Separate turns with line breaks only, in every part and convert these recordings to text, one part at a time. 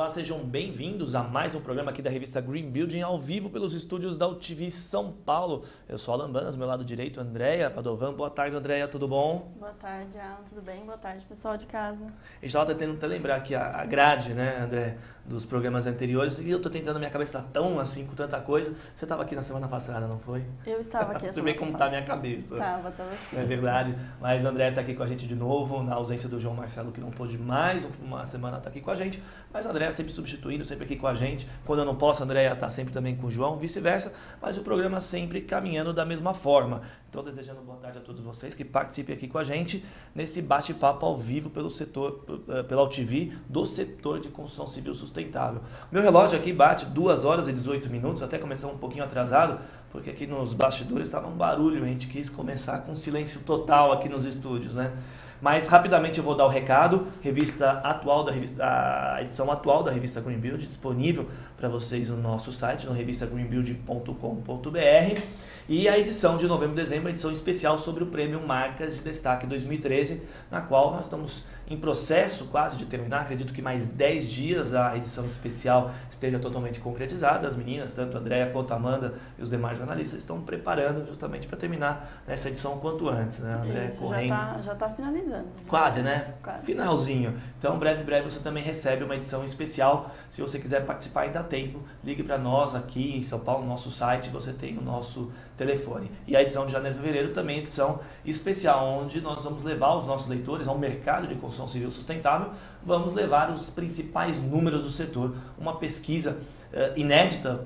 sejam bem-vindos a mais um programa aqui da revista Green Building, ao vivo pelos estúdios da UTV São Paulo. Eu sou Alan Banas, meu lado direito, Andréia Padovan. Boa tarde, Andréia, tudo bom?
Boa tarde, Alan, tudo bem? Boa tarde, pessoal de casa.
A gente estava tentando até lembrar aqui a grade, né, André, dos programas anteriores, e eu tô tentando, minha cabeça tá tão assim, com tanta coisa. Você estava aqui na semana passada, não foi?
Eu estava aqui.
Você vê como tá a minha cabeça.
Tava assim.
É verdade, mas a Andréia tá aqui com a gente de novo, na ausência do João Marcelo, que não pôde mais uma semana tá aqui com a gente, mas a Andréia sempre substituindo, sempre aqui com a gente. Quando eu não posso, a Andréia tá sempre também com o João, vice-versa, mas o programa sempre caminhando da mesma forma. Então, desejando boa tarde a todos vocês que participem aqui com a gente nesse bate-papo ao vivo pelo setor, pela UTV, do setor de construção civil sustentável. Meu relógio aqui bate 2 horas e 18 minutos, até começou um pouquinho atrasado, porque aqui nos bastidores estava um barulho, a gente quis começar com silêncio total aqui nos estúdios, né? Mas rapidamente eu vou dar o recado, a edição atual da revista Green Build, disponível para vocês no nosso site, no revistagreenbuild.com.br. E a edição de novembro e dezembro, a edição especial sobre o Prêmio Marcas de Destaque 2013, na qual nós estamos em processo quase de terminar. Acredito que mais 10 dias a edição especial esteja totalmente concretizada. As meninas, tanto a Andréia quanto a Amanda e os demais jornalistas, estão preparando justamente para terminar essa edição o quanto antes, né? A Andréia correndo.
Já está finalizando.
Quase, né?
Quase.
Finalzinho. Então, breve você também recebe uma edição especial. Se você quiser participar, ainda dá tempo. Ligue para nós aqui em São Paulo, no nosso site, você tem o nosso telefone. E a edição de janeiro e fevereiro também é edição especial, onde nós vamos levar os nossos leitores ao mercado de construção civil sustentável, vamos levar os principais números do setor, uma pesquisa inédita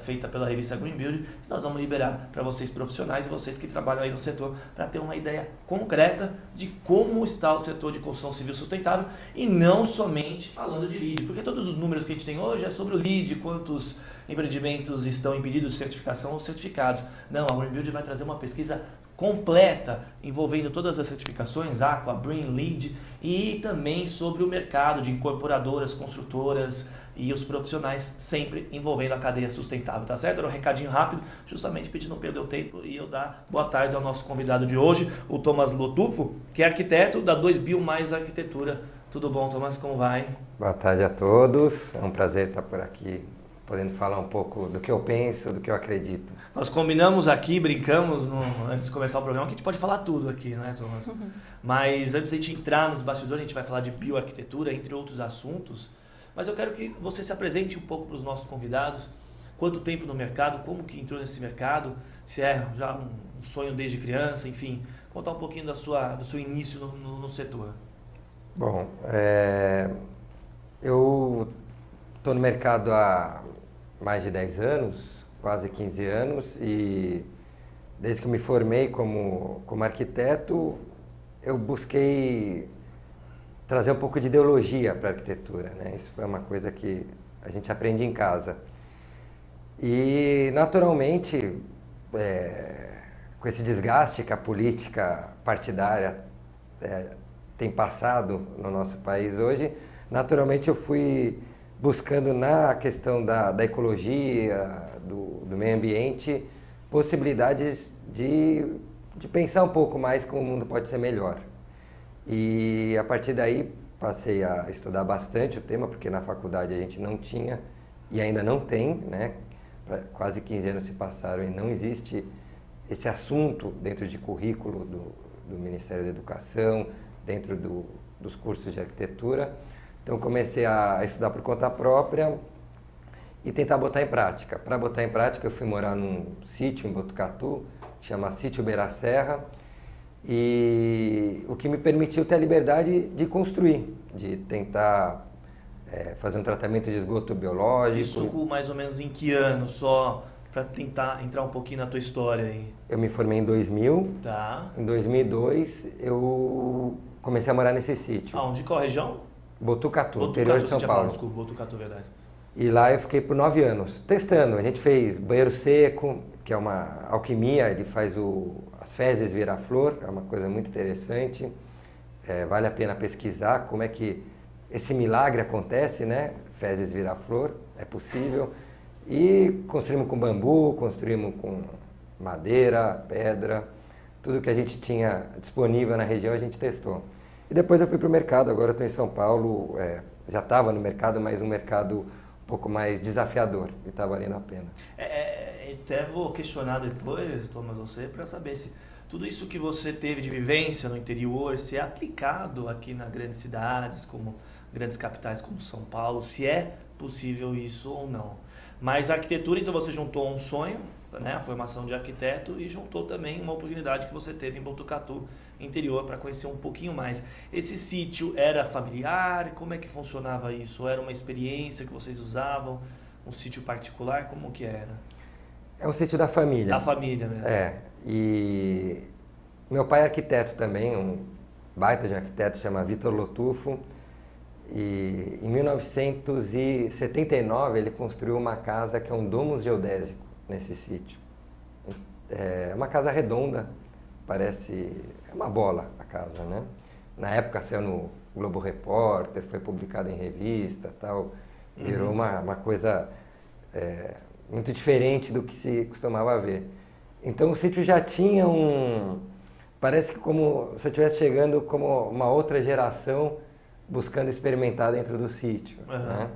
feita pela revista Green Build, que nós vamos liberar para vocês profissionais e vocês que trabalham aí no setor, para ter uma ideia concreta de como está o setor de construção civil sustentável, e não somente falando de LEED, porque todos os números que a gente tem hoje é sobre o LEED, quantos empreendimentos estão impedidos de certificação ou certificados. Não, a Green Build vai trazer uma pesquisa completa, envolvendo todas as certificações, Aqua, BREEAM, LEED, e também sobre o mercado de incorporadoras, construtoras e os profissionais, sempre envolvendo a cadeia sustentável, tá certo? Era um recadinho rápido, justamente pedindo não perder o tempo, e eu dar boa tarde ao nosso convidado de hoje, o Thomas Lotufo, que é arquiteto da 2Bio Mais Arquitetura. Tudo bom, Thomas? Como vai?
Boa tarde a todos, é um prazer estar por aqui, podendo falar um pouco do que eu penso, do que eu acredito.
Nós combinamos aqui, brincamos antes de começar o programa, que a gente pode falar tudo aqui, né, Thomas? Mas antes de a gente entrar nos bastidores, a gente vai falar de bioarquitetura, entre outros assuntos. Mas eu quero que você se apresente um pouco para os nossos convidados. Quanto tempo no mercado, como que entrou nesse mercado, se é já um sonho desde criança, enfim. Contar um pouquinho do seu início no setor.
Bom, eu estou no mercado há mais de 10 anos, quase 15 anos, e desde que eu me formei como arquiteto, eu busquei trazer um pouco de ideologia para a arquitetura, né? Isso foi uma coisa que a gente aprende em casa. E, naturalmente, com esse desgaste que a política partidária tem passado no nosso país hoje, naturalmente eu fui buscando na questão da ecologia, do meio ambiente, possibilidades de pensar um pouco mais como o mundo pode ser melhor. E a partir daí passei a estudar bastante o tema, porque na faculdade a gente não tinha e ainda não tem, né? Quase 15 anos se passaram e não existe esse assunto dentro de currículo do Ministério da Educação, dentro dos cursos de arquitetura. Então comecei a estudar por conta própria e tentar botar em prática. Para botar em prática eu fui morar num sítio em Botucatu, que chama Sítio Beira Serra, e o que me permitiu ter a liberdade de construir, de tentar fazer um tratamento de esgoto biológico.
Isso mais ou menos em que ano, só para tentar entrar um pouquinho na tua história aí?
Eu me formei em 2000,
tá.
Em 2002 eu comecei a morar nesse sítio.
Onde? Qual região?
Botucatu, interior de São Paulo.
Desculpa, Botucatu, verdade.
E lá eu fiquei por 9 anos, testando. A gente fez banheiro seco, que é uma alquimia, ele faz as fezes virar flor, é uma coisa muito interessante. Vale a pena pesquisar como é que esse milagre acontece, né? Fezes virar flor, é possível. E construímos com bambu, construímos com madeira, pedra, tudo que a gente tinha disponível na região a gente testou. E depois eu fui para o mercado, agora eu estou em São Paulo, já estava no mercado, mas um mercado um pouco mais desafiador e está valendo a pena.
Até vou questionar depois, Thomas, você, para saber se tudo isso que você teve de vivência no interior, se é aplicado aqui nas grandes cidades, como grandes capitais como São Paulo, se é possível isso ou não. Mas a arquitetura, então você juntou um sonho, né, a formação de arquiteto, e juntou também uma oportunidade que você teve em Botucatu, interior, para conhecer um pouquinho mais. Esse sítio era familiar? Como é que funcionava isso? Era uma experiência que vocês usavam? Um sítio particular? Como que era?
É um sítio da família.
Da família mesmo.
E meu pai é arquiteto também, um baita de arquiteto, chama Vitor Lotufo. E em 1979 ele construiu uma casa que é um domus geodésico nesse sítio. É uma casa redonda, parece uma bola a casa, né? Na época saiu no Globo Repórter, foi publicado em revista, tal, virou uma coisa muito diferente do que se costumava ver. Então o sítio já tinha parece que como se eu estivesse chegando como uma outra geração buscando experimentar dentro do sítio. Né?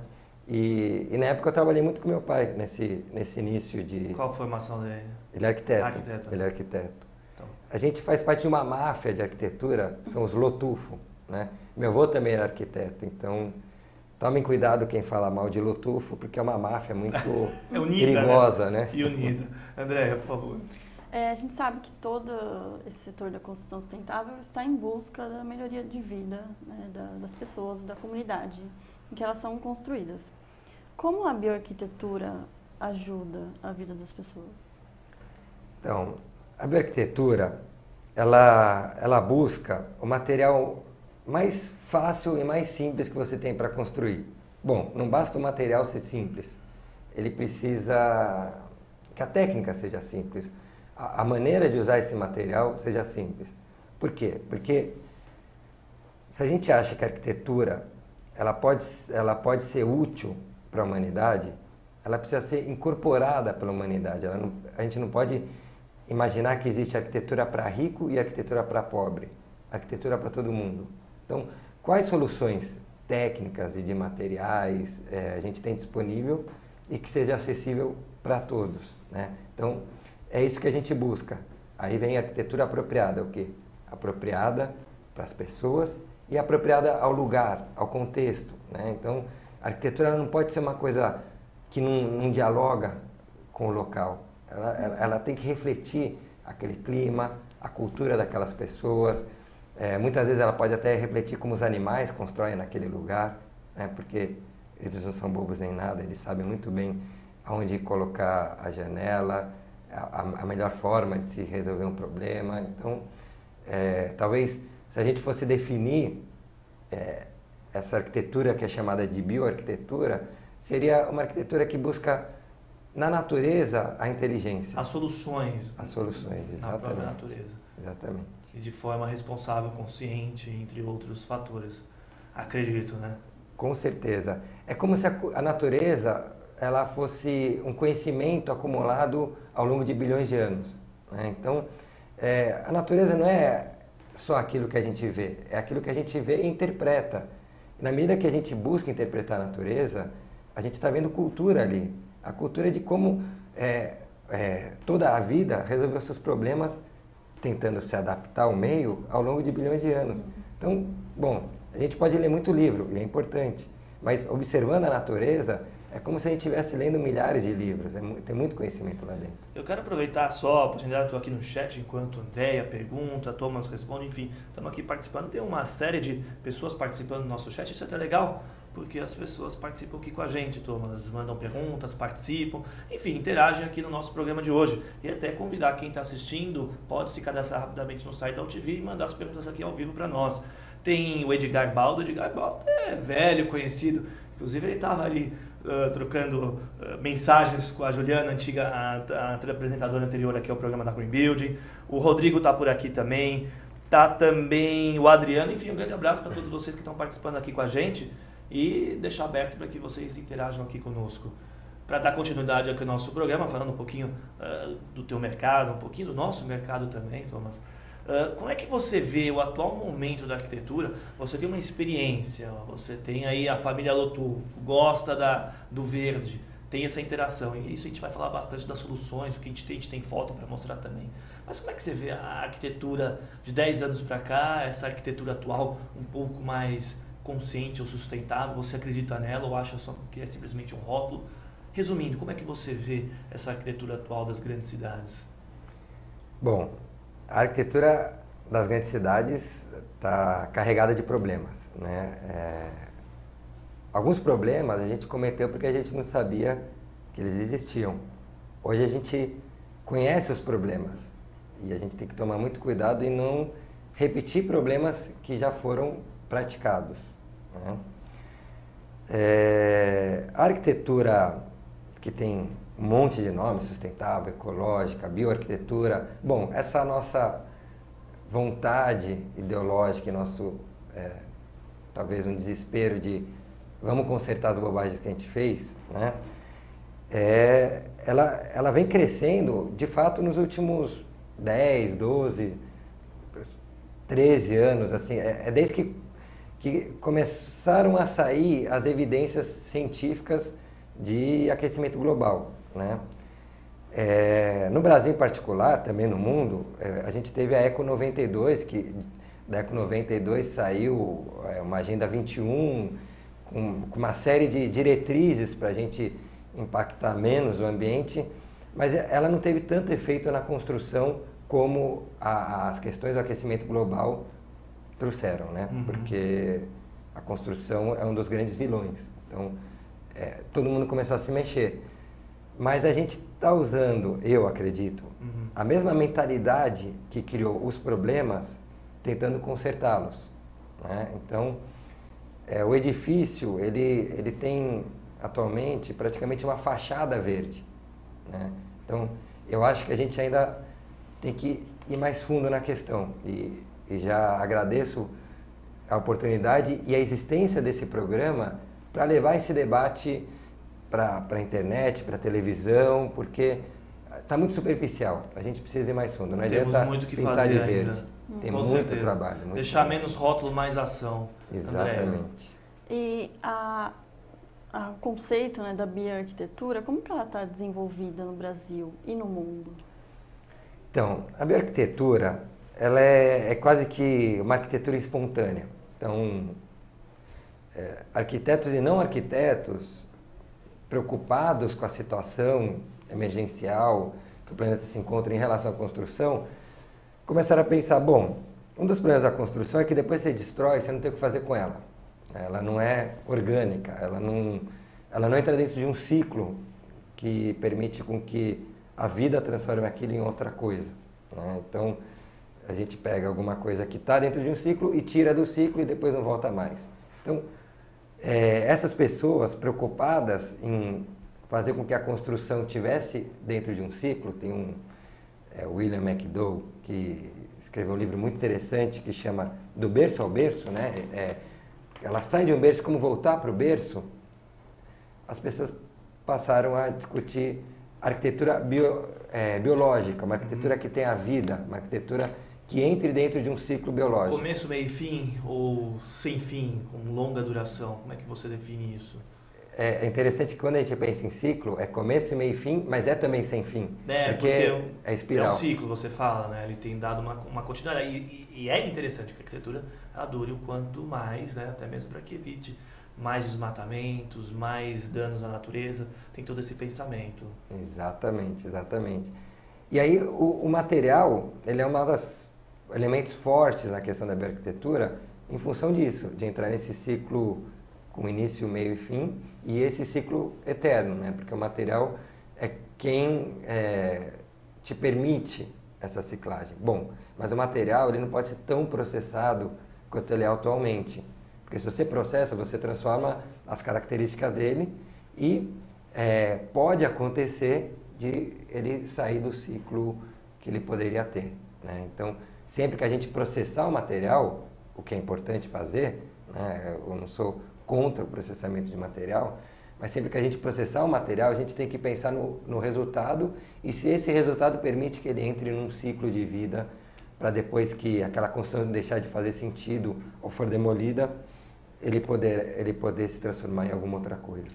E na época eu trabalhei muito com meu pai nesse início de...
Qual a formação dele?
Ele é arquiteto. Ele é arquiteto. Então. A gente faz parte de uma máfia de arquitetura, são os Lotufo. Né? Meu avô também era arquiteto, então tomem cuidado quem fala mal de Lotufo, porque é uma máfia muito perigosa. Né?
E unida. Andréia, por favor.
A gente sabe que todo esse setor da construção sustentável está em busca da melhoria de vida, né, das pessoas, da comunidade em que elas são construídas. Como a bioarquitetura ajuda a vida das pessoas?
Então, a bioarquitetura, ela busca o material mais fácil e mais simples que você tem para construir. Bom, não basta o material ser simples, ele precisa que a técnica seja simples. A maneira de usar esse material seja simples. Por quê? Porque se a gente acha que a arquitetura ela pode ser útil para a humanidade, ela precisa ser incorporada pela humanidade. A gente não pode imaginar que existe arquitetura para rico e arquitetura para pobre. Arquitetura para todo mundo. Então, quais soluções técnicas e de materiais a gente tem disponível e que seja acessível para todos, né? Então, é isso que a gente busca. Aí vem a arquitetura apropriada, o quê? Apropriada para as pessoas e apropriada ao lugar, ao contexto, né? Então, a arquitetura não pode ser uma coisa que não dialoga com o local. Ela tem que refletir aquele clima, a cultura daquelas pessoas. Muitas vezes ela pode até refletir como os animais constroem naquele lugar, né? Porque eles não são bobos nem nada, eles sabem muito bem aonde colocar a janela, a melhor forma de se resolver um problema. Então, talvez, se a gente fosse definir essa arquitetura que é chamada de bioarquitetura, seria uma arquitetura que busca na natureza a inteligência.
As soluções.
As soluções, exatamente.
Na própria natureza.
Exatamente.
E de forma responsável, consciente, entre outros fatores. Acredito, né? Com
certeza. É como se a natureza ela fosse um conhecimento acumulado ao longo de bilhões de anos, né? Então, a natureza não é só aquilo que a gente vê, é aquilo que a gente vê e interpreta. E na medida que a gente busca interpretar a natureza, a gente está vendo cultura ali. A cultura de como toda a vida resolveu seus problemas tentando se adaptar ao meio ao longo de bilhões de anos. Então, bom, a gente pode ler muito livro, e é importante, mas observando a natureza, é como se a gente estivesse lendo milhares de livros, tem muito conhecimento lá dentro.
Eu quero aproveitar só a oportunidade, estou aqui no chat enquanto Andréia pergunta, Thomas responde, enfim, estamos aqui participando. Tem uma série de pessoas participando do nosso chat, isso é até legal, porque as pessoas participam aqui com a gente, Thomas, mandam perguntas, participam, enfim, interagem aqui no nosso programa de hoje. E até convidar quem está assistindo, pode se cadastrar rapidamente no site da UTV e mandar as perguntas aqui ao vivo para nós. Tem o Edgar Baldo é velho, conhecido, inclusive ele estava ali trocando mensagens com a Juliana, a apresentadora anterior aqui ao programa da Green Building. O Rodrigo está por aqui também, está também o Adriano, enfim, um grande abraço para todos vocês que estão participando aqui com a gente e deixar aberto para que vocês interajam aqui conosco. Para dar continuidade aqui ao nosso programa, falando um pouquinho do teu mercado, um pouquinho do nosso mercado também, Thomas. Como é que você vê o atual momento da arquitetura? Você tem uma experiência, você tem aí a família Lotufo, gosta do verde, tem essa interação. E isso a gente vai falar bastante das soluções, o que a gente tem foto para mostrar também. Mas como é que você vê a arquitetura de 10 anos para cá, essa arquitetura atual um pouco mais consciente ou sustentável? Você acredita nela ou acha só que é simplesmente um rótulo? Resumindo, como é que você vê essa arquitetura atual das grandes cidades?
Bom, a arquitetura das grandes cidades está carregada de problemas, né? Alguns problemas a gente cometeu porque a gente não sabia que eles existiam. Hoje a gente conhece os problemas e a gente tem que tomar muito cuidado em não repetir problemas que já foram praticados, né? A arquitetura que tem um monte de nomes, sustentável, ecológica, bioarquitetura. Bom, essa nossa vontade ideológica e nosso, talvez um desespero de vamos consertar as bobagens que a gente fez, né? Ela vem crescendo, de fato, nos últimos 10, 12, 13 anos, assim, desde que começaram a sair as evidências científicas de aquecimento global, né? No Brasil em particular, também no mundo, a gente teve a Eco 92, que da Eco 92 saiu uma Agenda 21, com uma série de diretrizes para a gente impactar menos o ambiente, mas ela não teve tanto efeito na construção como as questões do aquecimento global trouxeram, né?
Uhum.
Porque a construção é um dos grandes vilões. Então, todo mundo começou a se mexer. Mas a gente está usando, eu acredito, a mesma mentalidade que criou os problemas, tentando consertá-los, né? Então, o edifício, ele tem atualmente praticamente uma fachada verde, né? Então, eu acho que a gente ainda tem que ir mais fundo na questão. E já agradeço a oportunidade e a existência desse programa para levar esse debate para a internet, para a televisão, porque está muito superficial. A gente precisa ir mais fundo. Não adianta
muito que
pintar
fazer
de verde.
ainda.
Tem
Com
muito
certeza.
trabalho. Muito
Deixar
trabalho.
menos rótulo, mais ação.
Exatamente.
E o conceito, né, da bioarquitetura, como que ela está desenvolvida no Brasil e no mundo?
Então, a bioarquitetura, ela é quase que uma arquitetura espontânea. Então, arquitetos e não arquitetos, preocupados com a situação emergencial que o planeta se encontra em relação à construção, começaram a pensar, bom, um dos problemas da construção é que depois você destrói, você não tem o que fazer com ela. Ela não é orgânica, ela não entra dentro de um ciclo que permite com que a vida transforme aquilo em outra coisa, né? Então, a gente pega alguma coisa que está dentro de um ciclo e tira do ciclo e depois não volta mais. Então, essas pessoas preocupadas em fazer com que a construção tivesse dentro de um ciclo, tem William McDowell, que escreveu um livro muito interessante que chama Do Berço ao Berço, né? Ela sai de um berço, como voltar para o berço. As pessoas passaram a discutir arquitetura biológica, uma arquitetura que tenha vida, uma arquitetura que entre dentro de um ciclo biológico.
Começo, meio e fim ou sem fim, com longa duração? Como é que você define isso?
É interessante que quando a gente pensa em ciclo, é começo, meio e fim, mas é também sem fim.
Porque
é espiral.
É um ciclo, você fala, né? Ele tem dado uma continuidade. E é interessante que a arquitetura dure o quanto mais, né? Até mesmo para que evite mais desmatamentos, mais danos à natureza. Tem todo esse pensamento.
Exatamente, exatamente. E aí o material, ele é um dos elementos fortes na questão da bioarquitetura em função disso, de entrar nesse ciclo com início, meio e fim, e esse ciclo eterno, né? Porque o material é quem te permite essa ciclagem. Bom, mas o material ele não pode ser tão processado quanto ele é atualmente. Porque se você processa, você transforma as características dele e pode acontecer de ele sair do ciclo que ele poderia ter, né? Então, sempre que a gente processar o material, o que é importante fazer, né? Eu não sou contra o processamento de material, mas sempre que a gente processar o material, a gente tem que pensar no resultado e se esse resultado permite que ele entre num ciclo de vida para depois que aquela construção deixar de fazer sentido ou for demolida, ele poder se transformar em alguma outra coisa.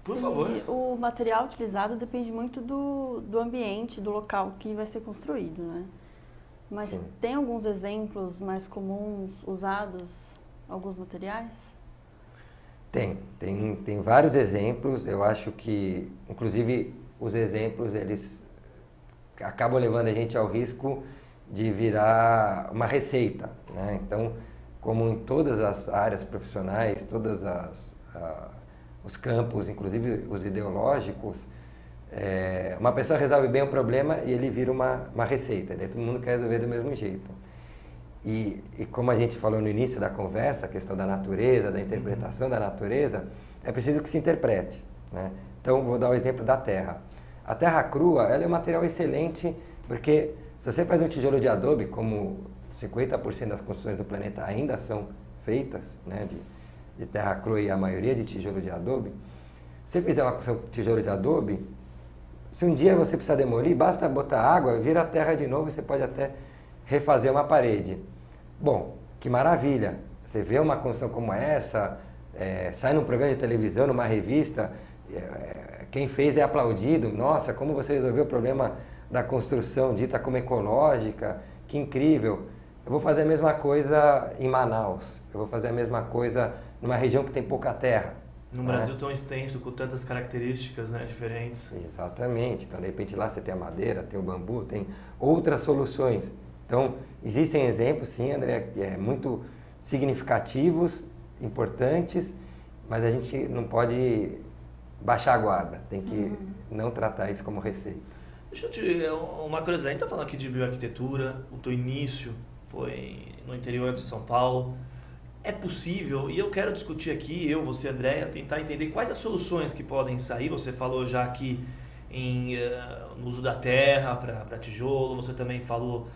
Por favor.
E o material utilizado depende muito do ambiente, do local que vai ser construído, né? Mas
Sim.
tem alguns exemplos mais comuns usados, alguns materiais?
Tem vários exemplos. Eu acho que, inclusive, os exemplos, eles acabam levando a gente ao risco de virar uma receita, né? Então, como em todas as áreas profissionais, os campos, inclusive os ideológicos, uma pessoa resolve bem um problema e ele vira uma receita, daí todo mundo quer resolver do mesmo jeito. E como a gente falou no início da conversa, a questão da natureza, da interpretação da natureza, é preciso que se interprete, né? Então, vou dar o exemplo da terra. A terra crua, ela é um material excelente, porque se você faz um tijolo de adobe, como 50% das construções do planeta ainda são feitas, né, de terra crua e a maioria de tijolo de adobe, se você fizer uma construção de tijolo de adobe, se um dia você precisar demolir, basta botar água, vira a terra de novo e você pode até refazer uma parede. Bom, que maravilha! Você vê uma construção como essa, sai num programa de televisão, numa revista, quem fez é aplaudido. Nossa, como você resolveu o problema da construção dita como ecológica, que incrível! Eu vou fazer a mesma coisa em Manaus, eu vou fazer a mesma coisa numa região que tem pouca terra.
Num Brasil tão extenso, com tantas características, né, diferentes.
Exatamente. Então, de repente, lá você tem a madeira, tem o bambu, tem outras soluções. Então, existem exemplos, sim, André, muito significativos, importantes, mas a gente não pode baixar a guarda, tem que não tratar isso como receita.
Deixa eu te... Uma curiosidade, a gente está falando aqui de bioarquitetura, o teu início foi no interior de São Paulo. É possível, e eu quero discutir aqui, você, Andréia, tentar entender quais as soluções que podem sair. Você falou já aqui no uso da terra para tijolo, você também falou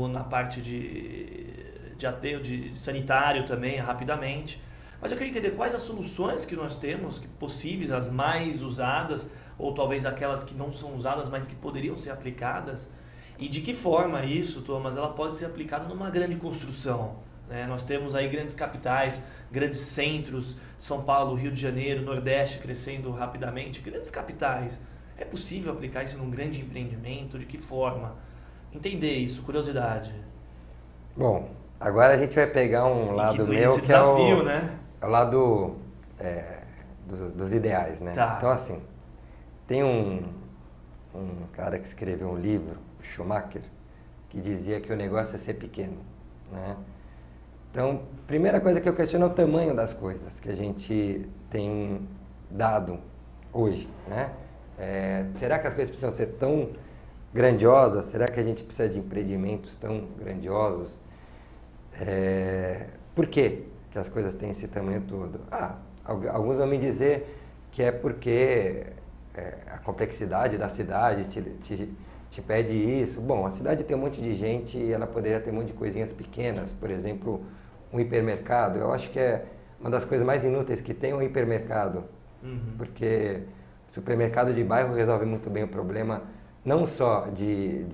na parte de sanitário também, rapidamente. Mas eu queria entender quais as soluções que nós temos, possíveis, as mais usadas, ou talvez aquelas que não são usadas, mas que poderiam ser aplicadas, e de que forma isso, Thomas, ela pode ser aplicada numa grande construção. Nós temos aí grandes capitais, grandes centros, São Paulo, Rio de Janeiro, Nordeste crescendo rapidamente, grandes capitais. É possível aplicar isso num grande empreendimento? De que forma? Entender isso, curiosidade.
Bom, agora a gente vai pegar um lado meu que
desafio,
é o lado dos ideais, né?
Tá.
Então, assim, tem um cara que escreveu um livro, o Schumacher, que dizia que o negócio é ser pequeno, né? Então, primeira coisa que eu questiono é o tamanho das coisas que a gente tem dado hoje, né? Será que as coisas precisam ser tão grandiosas? Será que a gente precisa de empreendimentos tão grandiosos? Por que as coisas têm esse tamanho todo? Alguns vão me dizer que é porque a complexidade da cidade te pede isso. Bom, a cidade tem um monte de gente e ela poderia ter um monte de coisinhas pequenas, por exemplo, um hipermercado. Eu acho que é uma das coisas mais inúteis que tem um hipermercado, porque o supermercado de bairro resolve muito bem o problema, não só de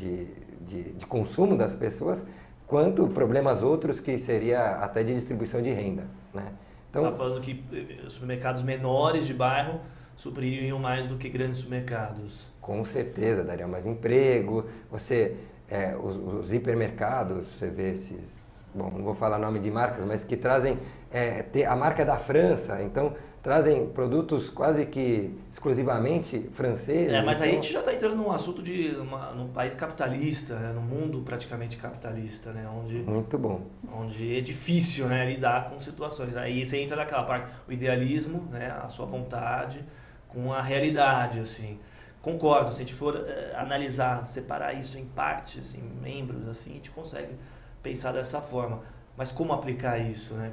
consumo das pessoas, quanto problemas outros que seria até de distribuição de renda, né? Então,
você está falando que supermercados menores de bairro supririam mais do que grandes supermercados.
Com certeza, daria mais emprego. Os hipermercados, você vê esses... Bom, não vou falar nome de marcas, mas que trazem... a marca é da França, então trazem produtos quase que exclusivamente franceses.
Mas
então...
aí a gente já está entrando num assunto num país capitalista, num mundo praticamente capitalista, né?
Muito bom.
Onde é difícil, né, lidar com situações. Aí você entra naquela parte, o idealismo, né, a sua vontade, com a realidade, assim. Concordo, se a gente for analisar, separar isso em partes, em membros, assim, a gente consegue pensar dessa forma. Mas como aplicar isso, né?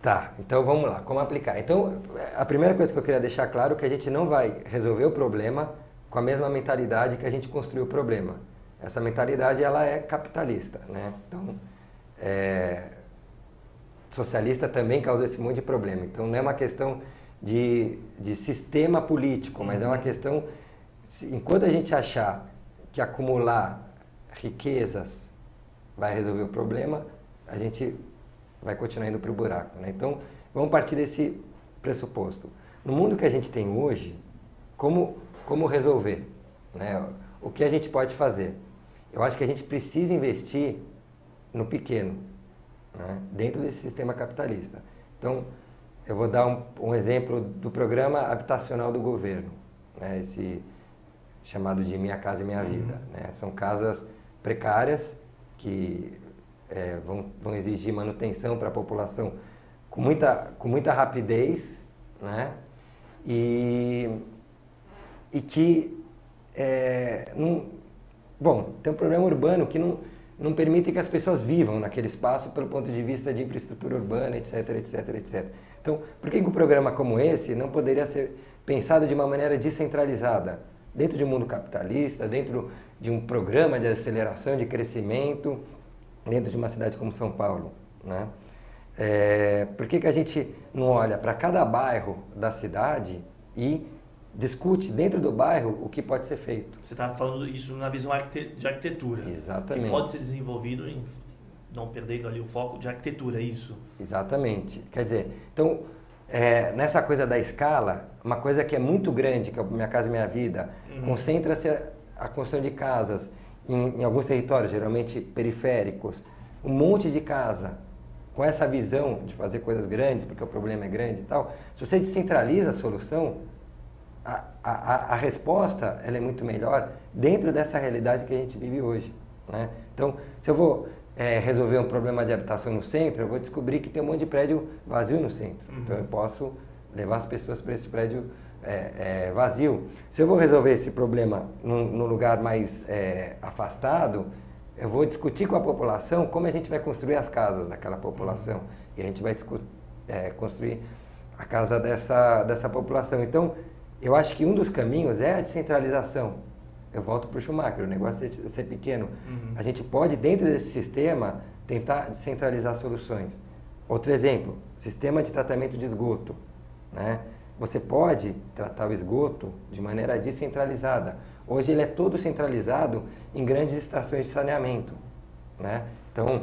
Tá, então vamos lá, como aplicar? Então, a primeira coisa que eu queria deixar claro é que a gente não vai resolver o problema com a mesma mentalidade que a gente construiu o problema. Essa mentalidade, ela é capitalista, né? Então, socialista também causa esse monte de problema. Então, não é uma questão de sistema político, mas é uma questão... Enquanto a gente achar que acumular riquezas vai resolver o problema, a gente vai continuar indo para o buraco, né? Então, vamos partir desse pressuposto. No mundo que a gente tem hoje, como resolver, né? O que a gente pode fazer? Eu acho que a gente precisa investir no pequeno, né? Dentro desse sistema capitalista. Então, eu vou dar um exemplo do programa habitacional do governo, né? Esse chamado de Minha Casa e Minha Vida, né? São casas precárias que vão exigir manutenção para a população com muita rapidez, né? E que tem um problema urbano que não permite que as pessoas vivam naquele espaço pelo ponto de vista de infraestrutura urbana, etc, etc, etc. Então, por que um programa como esse não poderia ser pensado de uma maneira descentralizada? Dentro de um mundo capitalista, dentro de um programa de aceleração, de crescimento, dentro de uma cidade como São Paulo, né? Por que a gente não olha para cada bairro da cidade e discute dentro do bairro o que pode ser feito?
Você está falando isso na visão de arquitetura.
Exatamente.
Que pode ser desenvolvido, não perdendo ali o foco de arquitetura, é isso?
Exatamente. Quer dizer, então, nessa coisa da escala, uma coisa que é muito grande, que é o Minha Casa e Minha Vida, concentra-se a construção de casas em alguns territórios, geralmente periféricos, um monte de casa, com essa visão de fazer coisas grandes, porque o problema é grande e tal. Se você descentraliza a solução, a resposta ela é muito melhor dentro dessa realidade que a gente vive hoje, né? Então, se eu vou resolver um problema de habitação no centro, eu vou descobrir que tem um monte de prédio vazio no centro. Então, eu posso levar as pessoas para esse prédio vazio. Se eu vou resolver esse problema num lugar mais afastado, eu vou discutir com a população como a gente vai construir as casas daquela população. E a gente vai construir a casa dessa população. Então, eu acho que um dos caminhos é a descentralização. Eu volto para o Schumacher, o negócio é ser pequeno. A gente pode, dentro desse sistema, tentar descentralizar soluções. Outro exemplo, sistema de tratamento de esgoto, né? Você pode tratar o esgoto de maneira descentralizada. Hoje ele é todo centralizado em grandes estações de saneamento, né? Então,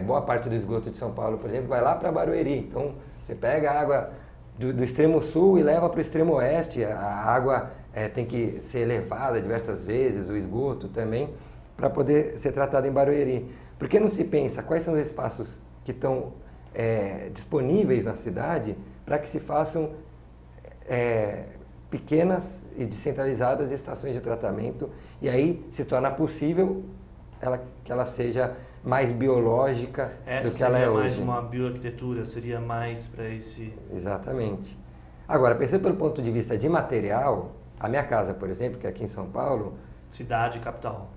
boa parte do esgoto de São Paulo, por exemplo, vai lá para Barueri. Então, você pega a água do extremo sul e leva para o extremo oeste. A água tem que ser elevada diversas vezes, o esgoto também, para poder ser tratado em Barueri. Por que não se pensa quais são os espaços que estão disponíveis na cidade para que se façam pequenas e descentralizadas estações de tratamento, e aí se torna possível que ela seja mais biológica do que ela é hoje.
Essa seria mais uma bioarquitetura, seria mais para esse...
Exatamente. Agora, pensando pelo ponto de vista de material, a minha casa, por exemplo, que é aqui em São Paulo...
Cidade capital,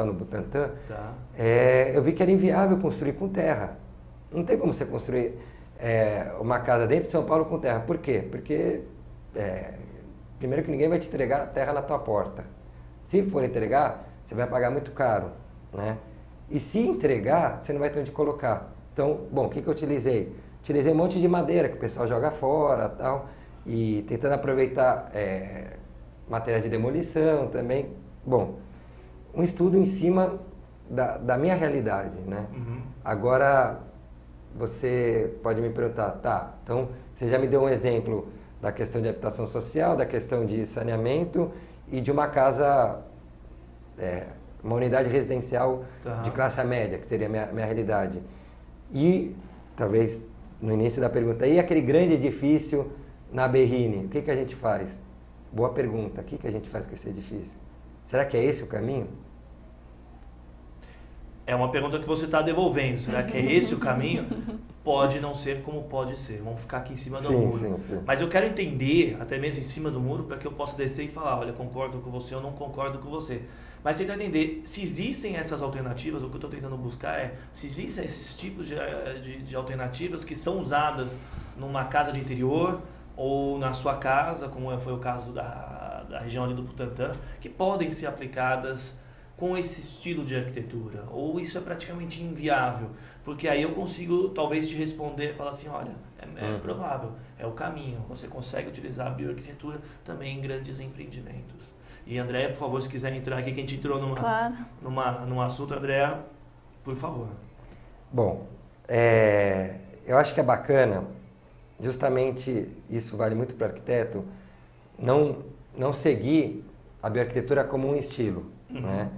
no Butantã,
tá.
Eu vi que era inviável construir com terra. Não tem como você construir uma casa dentro de São Paulo com terra. Por quê? Porque, primeiro que ninguém vai te entregar terra na tua porta. Se for entregar, você vai pagar muito caro, né? E se entregar, você não vai ter onde colocar. Então, bom, o que eu utilizei? Utilizei um monte de madeira que o pessoal joga fora, tal, e tentando aproveitar matéria de demolição também. Bom, um estudo em cima da minha realidade, né? Agora, você pode me perguntar, tá, então você já me deu um exemplo da questão de habitação social, da questão de saneamento e de uma casa, uma unidade residencial de classe média, que seria a minha realidade. E, talvez, no início da pergunta, e aquele grande edifício na Berrini, o que a gente faz? Boa pergunta, o que a gente faz com esse edifício? Será que é esse o caminho?
É uma pergunta que você está devolvendo. Será que é esse o caminho? Pode não ser como pode ser. Vamos ficar aqui em cima do muro.
Sim.
Mas eu quero entender, até mesmo em cima do muro, para que eu possa descer e falar, olha, concordo com você ou não concordo com você. Mas tentar entender se existem essas alternativas, o que eu estou tentando buscar é se existem esses tipos de alternativas que são usadas numa casa de interior ou na sua casa, como foi o caso da região ali do Butantã, que podem ser aplicadas com esse estilo de arquitetura, ou isso é praticamente inviável, porque aí eu consigo talvez te responder e falar assim, olha, é provável, é o caminho, você consegue utilizar a bioarquitetura também em grandes empreendimentos. E Andréa, por favor, se quiser entrar aqui, que a gente entrou num assunto, Andréa, Por favor.
Bom, eu acho que é bacana, justamente isso vale muito para o arquiteto, não seguir a bioarquitetura como um estilo, né?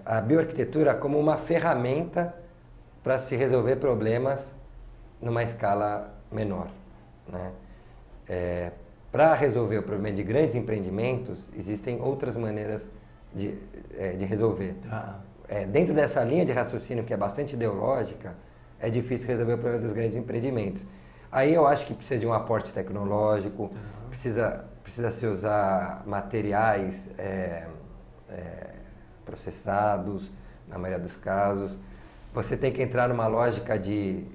A bioarquitetura como uma ferramenta para se resolver problemas numa escala menor, né? Para resolver o problema de grandes empreendimentos, existem outras maneiras de resolver. Dentro dessa linha de raciocínio que é bastante ideológica, é difícil resolver o problema dos grandes empreendimentos. Aí eu acho que precisa de um aporte tecnológico, precisa se usar materiais processados, na maioria dos casos. Você tem que entrar numa lógica de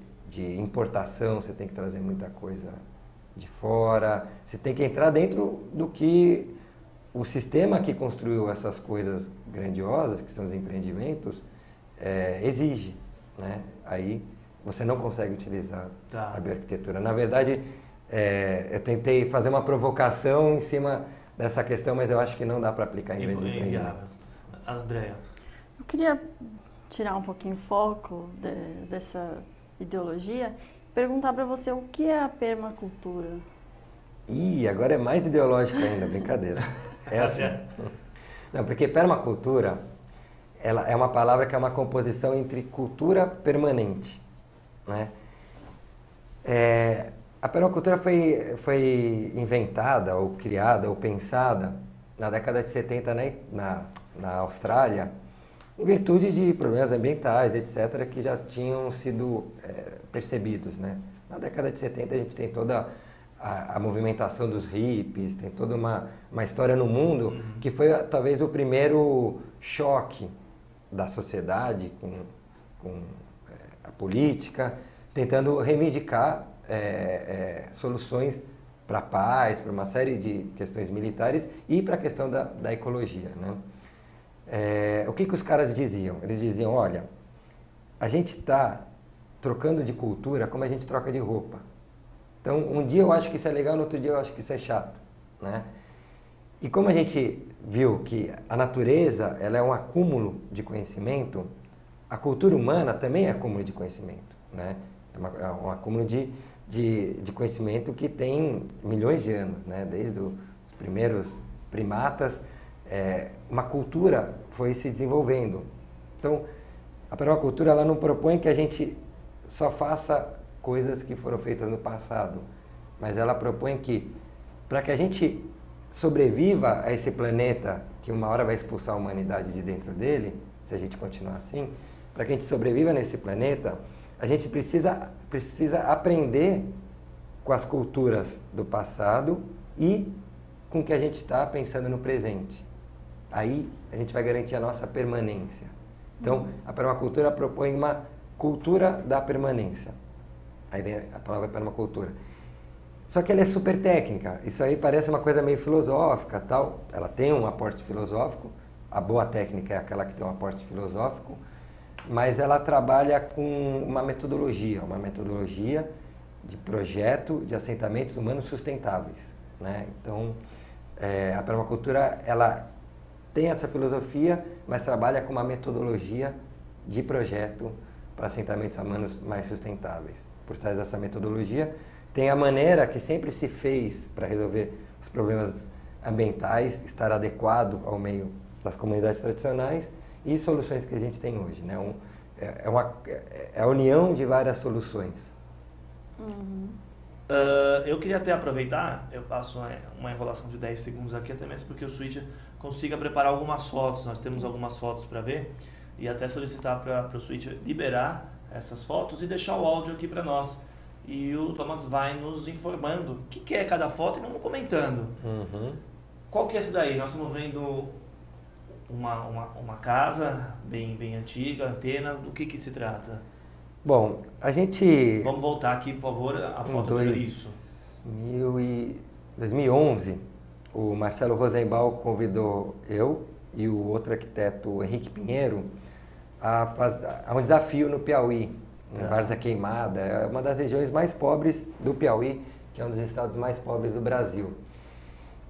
importação, você tem que trazer muita coisa de fora, você tem que entrar dentro do que o sistema que construiu essas coisas grandiosas, que são os empreendimentos, exige, né? Aí você não consegue utilizar a bioarquitetura. Na verdade, eu tentei fazer uma provocação em cima dessa questão, mas eu acho que não dá para aplicar em grandes empreendimentos.
Andréa.
Eu queria tirar um pouquinho o foco dessa ideologia e perguntar para você o que é a permacultura.
Agora é mais ideológico ainda, brincadeira. Assim. Não, porque permacultura ela é uma palavra que é uma composição entre cultura permanente, né? A permacultura foi inventada, ou criada, ou pensada na década de 70 na Austrália, em virtude de problemas ambientais, etc., que já tinham sido percebidos, né? Na década de 70 a gente tem toda a movimentação dos hippies, tem toda uma história no mundo que foi talvez o primeiro choque da sociedade com a política, tentando reivindicar soluções para a paz, para uma série de questões militares e para a questão da ecologia, né? O que os caras diziam? Eles diziam, olha, a gente está trocando de cultura como a gente troca de roupa. Então, um dia eu acho que isso é legal, no outro dia eu acho que isso é chato, né? E como a gente viu que a natureza ela é um acúmulo de conhecimento, a cultura humana também é acúmulo de conhecimento, né? É um acúmulo de conhecimento que tem milhões de anos, né? Desde os primeiros primatas, uma cultura foi se desenvolvendo. Então, a permacultura ela não propõe que a gente só faça coisas que foram feitas no passado, mas ela propõe que, para que a gente sobreviva a esse planeta que uma hora vai expulsar a humanidade de dentro dele, se a gente continuar assim, para que a gente sobreviva nesse planeta, a gente precisa aprender com as culturas do passado e com o que a gente está pensando no presente. Aí a gente vai garantir a nossa permanência. Então, a permacultura propõe uma cultura da permanência. Aí vem a palavra permacultura. Só que ela é super técnica. Isso aí parece uma coisa meio filosófica, tal. Ela tem um aporte filosófico. A boa técnica é aquela que tem um aporte filosófico, mas ela trabalha com uma metodologia de projeto de assentamentos humanos sustentáveis, né? Então, a permacultura ela tem essa filosofia, mas trabalha com uma metodologia de projeto para assentamentos humanos mais sustentáveis. Por trás dessa metodologia tem a maneira que sempre se fez para resolver os problemas ambientais, estar adequado ao meio das comunidades tradicionais e soluções que a gente tem hoje, né? É a união de várias soluções.
Eu queria até aproveitar, eu passo uma enrolação de 10 segundos aqui, até mesmo porque o Switch consiga preparar algumas fotos, nós temos algumas fotos para ver, e até solicitar para o Switch liberar essas fotos e deixar o áudio aqui para nós. E o Thomas vai nos informando o que é cada foto e vamos comentando. Qual que é esse daí? Nós estamos vendo uma casa bem antiga, antena, do que se trata?
Bom, a gente...
Vamos voltar aqui, por favor, a foto do isso.
2011, o Marcelo Rosenbaum convidou eu e o outro arquiteto, Henrique Pinheiro, a um desafio no Piauí, em Várzea Queimada. É uma das regiões mais pobres do Piauí, que é um dos estados mais pobres do Brasil.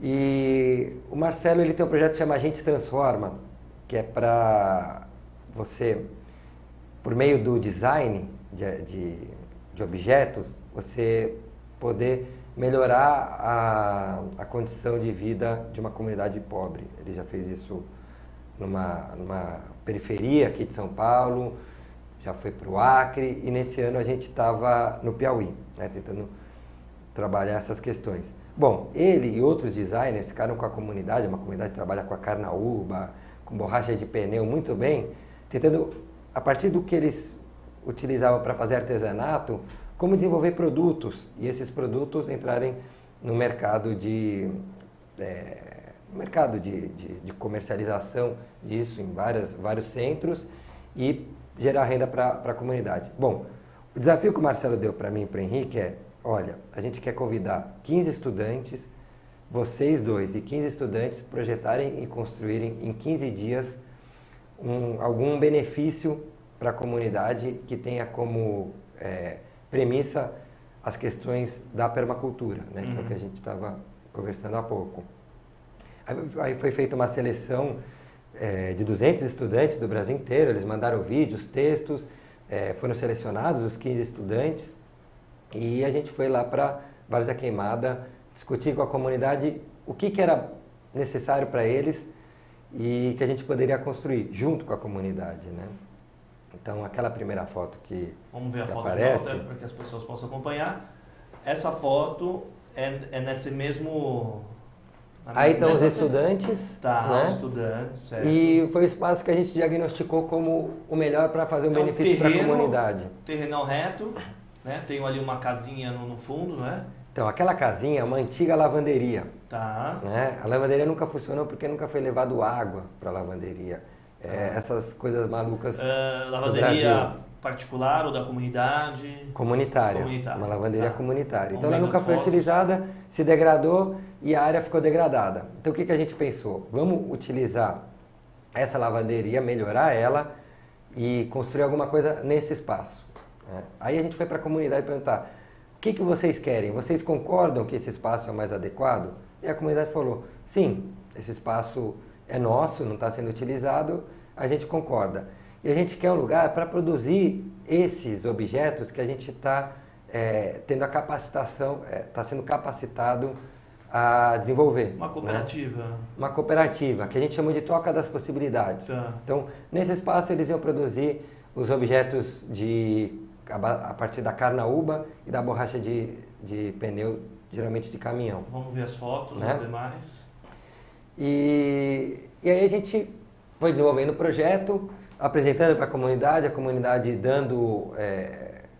E o Marcelo ele tem um projeto que chama A Gente Transforma, que é para você por meio do design de objetos, você poder melhorar a condição de vida de uma comunidade pobre. Ele já fez isso numa periferia aqui de São Paulo, já foi para o Acre, e nesse ano a gente estava no Piauí, né, tentando trabalhar essas questões. Bom, ele e outros designers ficaram com a comunidade, uma comunidade que trabalha com a carnaúba, com borracha de pneu muito bem, tentando, a partir do que eles utilizavam para fazer artesanato, como desenvolver produtos, e esses produtos entrarem no mercado de comercialização disso em vários centros e gerar renda para a comunidade. Bom, o desafio que o Marcelo deu para mim e para o Henrique é, olha, a gente quer convidar 15 estudantes, vocês dois e 15 estudantes projetarem e construírem em 15 dias algum benefício para a comunidade que tenha como premissa as questões da permacultura, né, que é o que a gente estava conversando há pouco. Aí foi feita uma seleção de 200 estudantes do Brasil inteiro, eles mandaram vídeos, textos, foram selecionados os 15 estudantes e a gente foi lá para Várzea Queimada discutir com a comunidade o que era necessário para eles e que a gente poderia construir junto com a comunidade, né? Então, aquela primeira foto que
Vamos ver a foto
aparece,
para que as pessoas possam acompanhar. Essa foto é nesse mesmo...
Aí estão os estudantes,
Tá,
né?
os estudantes, certo.
E foi o espaço que a gente diagnosticou como o melhor para fazer um benefício para a comunidade.
Terrenão reto, né? Tem ali uma casinha no fundo, né?
Então, aquela casinha é uma antiga lavanderia.
Tá.
Né? A lavanderia nunca funcionou porque nunca foi levado água para a lavanderia. Essas coisas malucas
lavanderia particular ou da comunidade?
Comunitária. Uma lavanderia comunitária. Então ela nunca foi
fotos.
utilizada, se degradou e a área ficou degradada. Então o que a gente pensou? Vamos utilizar essa lavanderia, melhorar ela e construir alguma coisa nesse espaço. Né? Aí a gente foi para a comunidade perguntar, o que vocês querem? Vocês concordam que esse espaço é o mais adequado? E a comunidade falou, sim, esse espaço é nosso, não está sendo utilizado, a gente concorda. E a gente quer um lugar para produzir esses objetos que a gente está tendo a capacitação, está sendo capacitado a desenvolver.
Uma cooperativa.
Né? Uma cooperativa, que a gente chama de troca das possibilidades.
Tá.
Então, nesse espaço eles iam produzir os objetos a partir da carnaúba e da borracha de pneu, geralmente de caminhão.
Vamos ver as fotos,
né?
As demais.
E aí a gente foi desenvolvendo o projeto, apresentando para a comunidade dando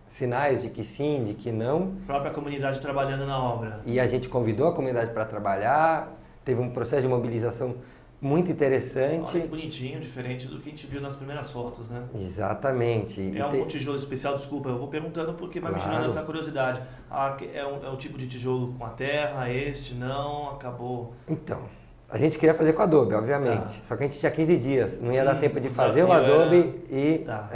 sinais de que sim, de que não.
A própria comunidade trabalhando na obra.
E a gente convidou a comunidade para trabalhar, teve um processo de mobilização muito interessante.
Olha que bonitinho, diferente do que a gente viu nas primeiras fotos, né?
Exatamente.
É um tijolo especial, desculpa, eu vou perguntando porque vai me tirando essa curiosidade. É um tipo de tijolo com a terra, este não, acabou...
Então, a gente queria fazer com adobe, obviamente,
Tá.
Só que a gente tinha 15 dias, não ia dar tempo de fazer o
desafio
adobe e
Tá.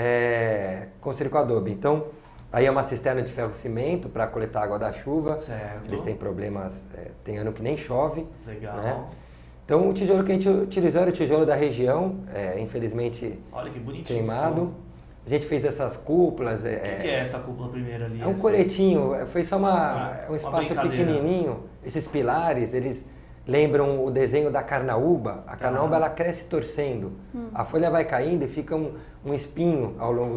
construir com adobe. Então, aí é uma cisterna de ferro-cimento para coletar água da chuva.
Certo.
Eles têm problemas, tem ano que nem chove.
Legal.
Né? Então, o tijolo que a gente utilizou era o tijolo da região, infelizmente
Olha que bonitinho.
queimado. A gente fez essas cúpulas.
O que é essa cúpula primeira ali?
É um coretinho, foi só um espaço
brincadeira.
pequenininho. Esses pilares, eles lembram o desenho da carnaúba. A carnaúba ela cresce torcendo. A folha vai caindo e fica um espinho ao longo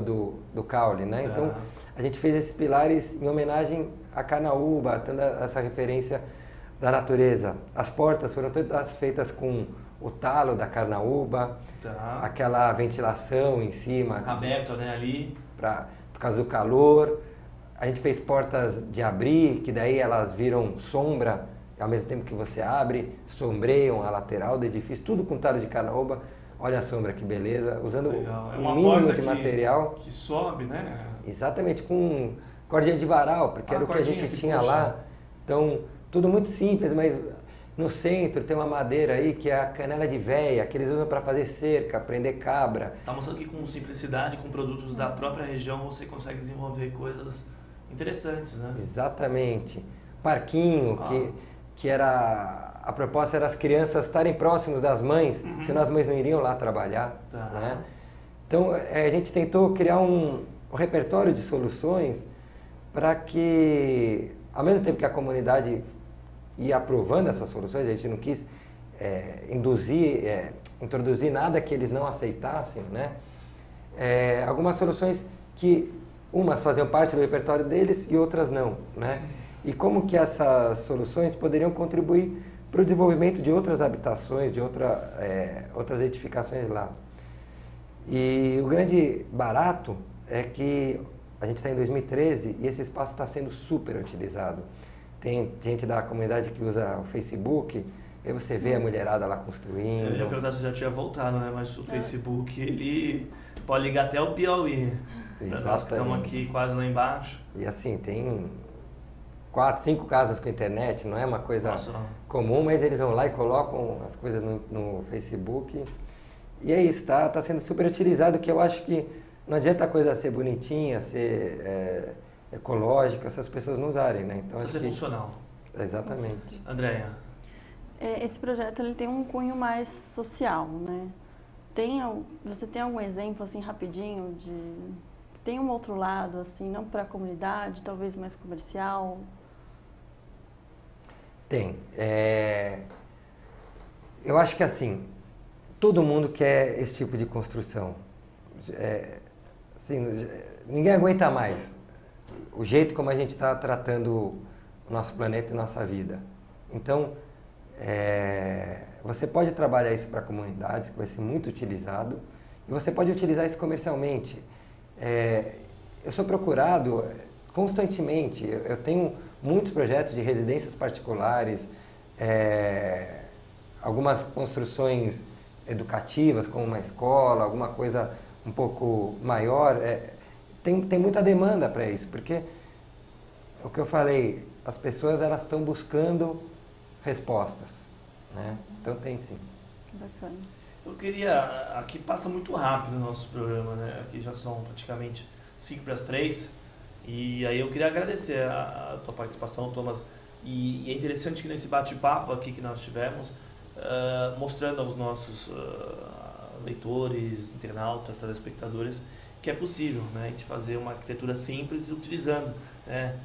do caule, né? Então, a gente fez esses pilares em homenagem à carnaúba, tendo essa referência da natureza. As portas foram todas feitas com o talo da carnaúba, aquela ventilação em cima.
Aberto, né, ali.
Por causa do calor. A gente fez portas de abrir, que daí elas viram sombra, ao mesmo tempo que você abre, sombreiam a lateral do edifício, tudo com talo de carnaúba. Olha a sombra, que beleza, usando um mínimo de material.
Que sobe, né?
Exatamente, com cordinha de varal, porque era o que a gente tinha lá. Então, tudo muito simples, mas no centro tem uma madeira aí que é a canela de véia, que eles usam para fazer cerca, prender cabra.
Tá mostrando que com simplicidade, com produtos da própria região, você consegue desenvolver coisas interessantes, né?
Exatamente. Parquinho, que era... A proposta era as crianças estarem próximos das mães, senão as mães não iriam lá trabalhar. Né? Então, a gente tentou criar um repertório de soluções para que, ao mesmo tempo que a comunidade ia aprovando essas soluções, a gente não quis introduzir nada que eles não aceitassem, né? Algumas soluções que umas faziam parte do repertório deles e outras não, né? E como que essas soluções poderiam contribuir para o desenvolvimento de outras habitações, de outras edificações lá. E o grande barato é que a gente está em 2013 e esse espaço está sendo super utilizado. Tem gente da comunidade que usa o Facebook, aí você vê a mulherada lá construindo.
Eu ia perguntar se já tinha voltado, né? Mas o Facebook, ele pode ligar até o Piauí. Nós que estamos aqui quase lá embaixo.
E assim, tem 4, 5 casas com internet, não é uma coisa comum, mas eles vão lá e colocam as coisas no Facebook. E é isso, tá sendo super utilizado, que eu acho que não adianta a coisa ser bonitinha, ser ecológica, se as pessoas não usarem, né? Então,
precisa ser funcional.
Exatamente.
Andréia.
Esse projeto ele tem um cunho mais social, né? Você tem algum exemplo, assim, rapidinho, tem um outro lado, assim, não para a comunidade, talvez mais comercial?
Tem. Eu acho que, assim, todo mundo quer esse tipo de construção. Assim, ninguém aguenta mais o jeito como a gente está tratando o nosso planeta e nossa vida. Então, você pode trabalhar isso para comunidades, que vai ser muito utilizado, e você pode utilizar isso comercialmente. Eu sou procurado constantemente, eu tenho muitos projetos de residências particulares, algumas construções educativas, como uma escola, alguma coisa um pouco maior. Tem muita demanda para isso, porque o que eu falei, as pessoas elas estão buscando respostas, né? Então tem sim.
Que bacana.
Eu queria, aqui passa muito rápido o nosso programa, né? Aqui já são praticamente 5 para as 3, e aí eu queria agradecer a tua participação, Thomas, e é interessante que nesse bate-papo aqui que nós tivemos, mostrando aos nossos leitores, internautas, telespectadores, que é possível, né, a gente fazer uma arquitetura simples utilizando, né,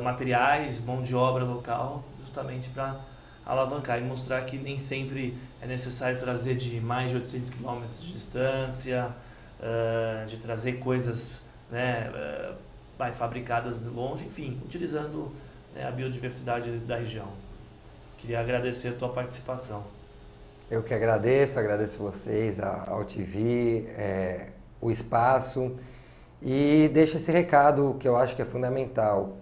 materiais, mão de obra local, justamente para alavancar e mostrar que nem sempre é necessário trazer de mais de 800 quilômetros de distância, de trazer coisas, né, fabricadas longe, enfim, utilizando, né, a biodiversidade da região. Queria agradecer a tua participação.
Eu que agradeço vocês, a UTV, o espaço, e deixo esse recado que eu acho que é fundamental.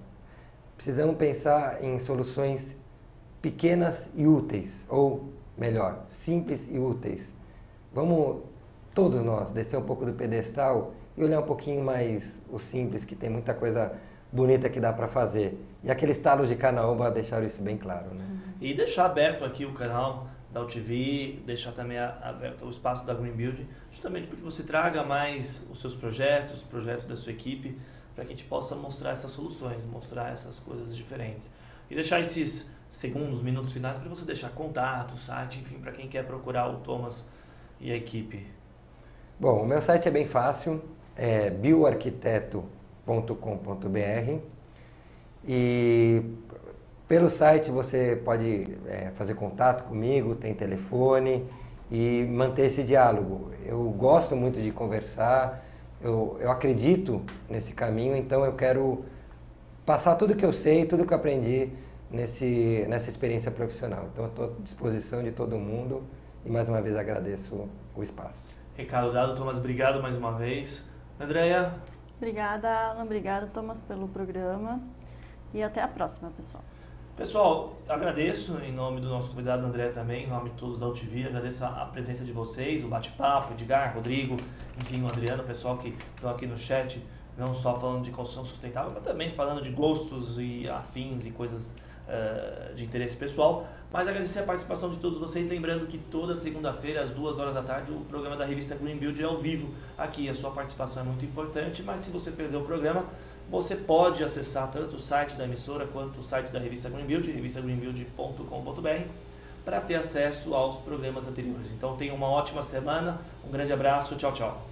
Precisamos pensar em soluções pequenas e úteis, ou melhor, simples e úteis. Vamos, todos nós, descer um pouco do pedestal e olhar um pouquinho mais o simples, que tem muita coisa bonita que dá para fazer. E aqueles talos de canaúba deixaram isso bem claro, né?
E deixar aberto aqui o canal da UTV, deixar também aberto o espaço da Green Build, justamente porque você traga mais os seus projetos, projetos da sua equipe, para que a gente possa mostrar essas soluções, mostrar essas coisas diferentes. E deixar esses segundos, minutos finais para você deixar contato, site, enfim, para quem quer procurar o Thomas e a equipe.
Bom, o meu site é bem fácil, é bioarquiteto.com.br, e pelo site você pode fazer contato comigo, tem telefone, e manter esse diálogo. Eu gosto muito de conversar, eu acredito nesse caminho, então eu quero passar tudo que eu sei, tudo que eu aprendi nessa experiência profissional. Então eu estou à disposição de todo mundo e mais uma vez agradeço o espaço.
Recado dado, Thomas, obrigado mais uma vez. Andréia?
Obrigada, Alan, obrigada, Thomas, pelo programa, e até a próxima, pessoal.
Pessoal, agradeço em nome do nosso convidado André também, em nome de todos da UTV, agradeço a presença de vocês, o bate-papo, Edgar, Rodrigo, enfim, o Adriano, o pessoal que estão aqui no chat, não só falando de construção sustentável, mas também falando de gostos e afins e coisas de interesse pessoal. Mas agradecer a participação de todos vocês, lembrando que toda segunda-feira, às 2 horas da tarde, o programa da revista Green Build é ao vivo aqui. A sua participação é muito importante, mas se você perdeu o programa, você pode acessar tanto o site da emissora quanto o site da revista Green Build, revistagreenbuild.com.br, para ter acesso aos programas anteriores. Então tenha uma ótima semana, um grande abraço, tchau, tchau.